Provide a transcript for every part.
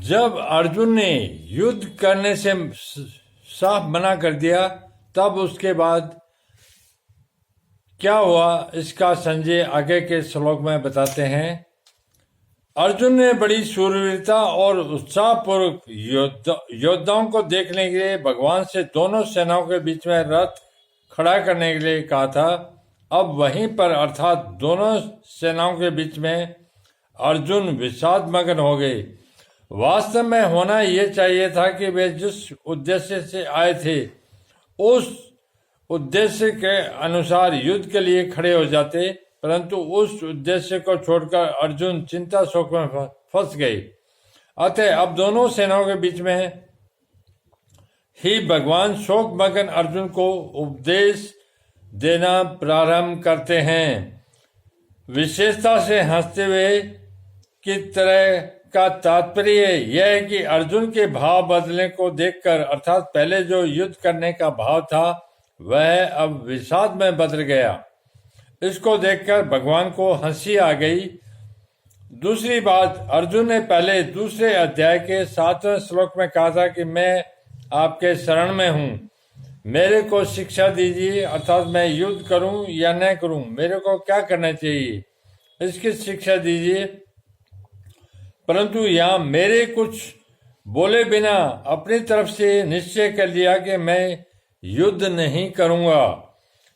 जब अर्जुन ने युद्ध करने से साफ मना कर दिया, तब उसके बाद क्या हुआ इसका संजय आगे के श्लोक में बताते हैं। अर्जुन ने बड़ी शूरवीरता और उत्साहपूर्वक योद्धाओं को देखने के लिए भगवान से दोनों सेनाओं के बीच में रथ खड़ा करने के लिए कहा था। अब वहीं पर अर्थात दोनों सेनाओं के बीच में अर्जुन विषाद मगन हो गए। वास्तव में होना यह चाहिए था कि वे जिस उद्देश्य से आए थे उस उद्देश्य के अनुसार युद्ध के लिए खड़े हो जाते, परंतु उस उद्देश्य को छोड़कर अर्जुन चिंता शोक में फंस गए। अतः अब दोनों सेनाओं के बीच में ही भगवान शोक मगन अर्जुन को उपदेश देना प्रारंभ करते हैं। विशेषता से हंसते हुए की तरह का तात्पर्य यह है कि अर्जुन के भाव बदलने को देखकर, अर्थात पहले जो युद्ध करने का भाव था वह अब विषाद में बदल गया। इसको देखकर भगवान को हंसी आ गई। दूसरी बात, अर्जुन ने पहले दूसरे अध्याय के 7वें श्लोक में कहा था कि मैं आपके शरण में हूँ, मेरे को शिक्षा दीजिए, अर्थात मैं युद्ध करूं या न करूं, मेरे को क्या करना चाहिए इसकी शिक्षा दीजिए। परंतु यहाँ मेरे कुछ बोले बिना अपनी तरफ से निश्चय कर लिया कि मैं युद्ध नहीं करूंगा।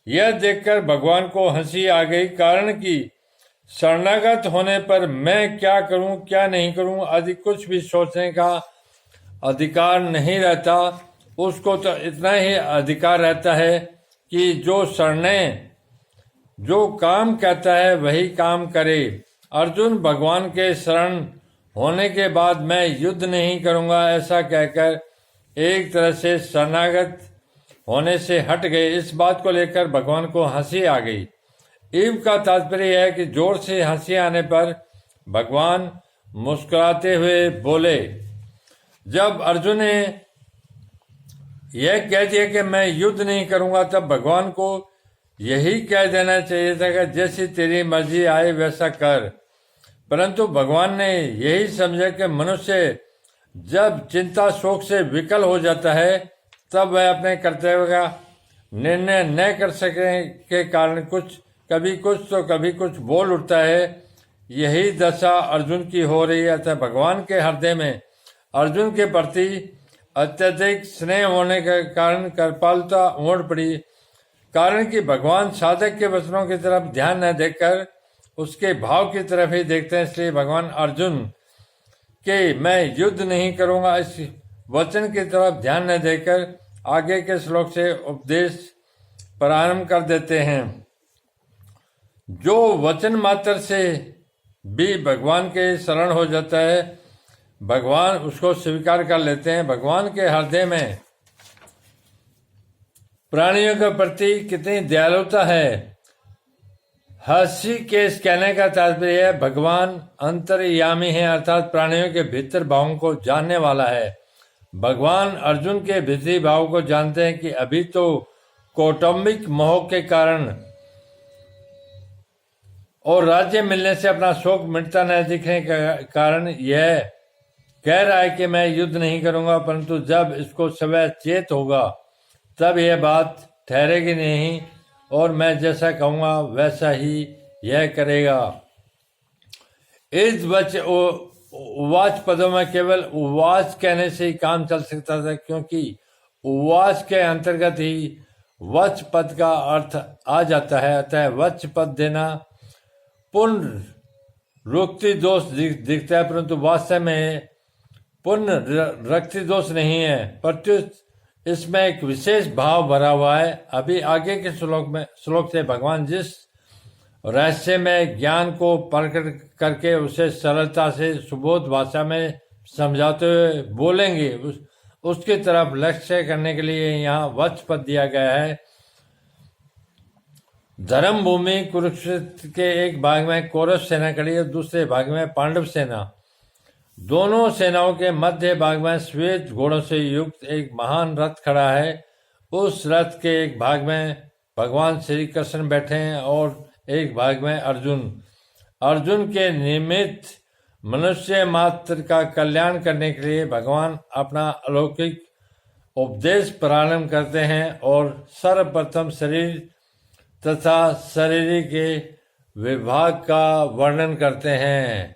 यह देखकर भगवान को हंसी आ गई, कारण कि शरणागत होने पर मैं क्या करूं क्या नहीं करूं आदि कुछ भी सोचने का अधिकार नहीं रहता। उसको तो इतना ही अधिकार रहता है कि जो काम कहता है वही काम करे। अर्जुन भगवान के शरण होने के बाद मैं युद्ध नहीं करूंगा ऐसा कहकर एक तरह से शरणागत होने से हट गए। इस बात को लेकर भगवान को हंसी आ गई। इव का तात्पर्य है कि जोर से हंसी आने पर भगवान मुस्कुराते हुए बोले। जब अर्जुन ने यह कह दिया कि मैं युद्ध नहीं करूंगा, तब भगवान को यही कह देना चाहिए था कि जैसी तेरी मर्जी आए वैसा कर। परंतु भगवान ने यही समझा कि मनुष्य जब चिंता शोक से विकल हो जाता है तब वह अपने कर्तव्य का निर्णय न कर सकने के कारण कभी कुछ तो कभी कुछ बोल उठता है। यही दशा अर्जुन की हो रही है। अतः भगवान के हृदय में अर्जुन के प्रति अत्यधिक स्नेह होने के कारण कृपालुता उमड़ पड़ी। कारण कि भगवान साधक के वचनों की तरफ ध्यान न देकर उसके भाव की तरफ ही देखते हैं, इसलिए भगवान अर्जुन के मैं युद्ध नहीं करूंगा इस वचन की तरफ ध्यान न देकर आगे के श्लोक से उपदेश प्रारंभ कर देते हैं। जो वचन मात्र से भी भगवान के शरण हो जाता है, भगवान उसको स्वीकार कर लेते हैं। भगवान के हृदय में प्राणियों के प्रति कितनी दयालुता है। हंसी के इस कहने का तात्पर्य है भगवान अंतर्यामी है, अर्थात प्राणियों के भीतर भावों को जानने वाला है। भगवान अर्जुन के भीतरी भाव को जानते हैं कि अभी तो कौटुंबिक मोह के कारण और राज्य मिलने से अपना शोक मिटता न दिखने के कारण यह कह रहा है कि मैं युद्ध नहीं करूंगा, परंतु जब इसको समय चेत होगा तब यह बात ठहरेगी नहीं और मैं जैसा कहूंगा वैसा ही यह करेगा। इस उवाच पदों में केवल उवाच कहने से ही काम चल सकता था, क्योंकि उवाच के अंतर्गत ही वच पद का अर्थ आ जाता है। अतः वच पद देना पुनरुक्ति दोष दिखता है, परंतु वास्तव में पुनरुक्ति दोष नहीं है, प्रत्युत इसमें एक विशेष भाव भरा हुआ है। अभी आगे के श्लोक से भगवान जिस रहस्य में ज्ञान को प्रकट करके उसे सरलता से सुबोध भाषा में समझाते हुए बोलेंगे, उसकी तरफ लक्ष्य करने के लिए यहाँ वच पद दिया गया है। धर्म भूमि कुरुक्षेत्र के एक भाग में कौरव सेना खड़ी है, दूसरे भाग में पांडव सेना। दोनों सेनाओं के मध्य भाग में श्वेत घोड़ों से युक्त एक महान रथ खड़ा है। उस रथ के एक भाग में भगवान श्री कृष्ण बैठे हैं और एक भाग में अर्जुन। अर्जुन के निमित्त मनुष्य मात्र का कल्याण करने के लिए भगवान अपना अलौकिक उपदेश प्रारंभ करते हैं और सर्वप्रथम शरीर तथा शरीर के विभाग का वर्णन करते हैं।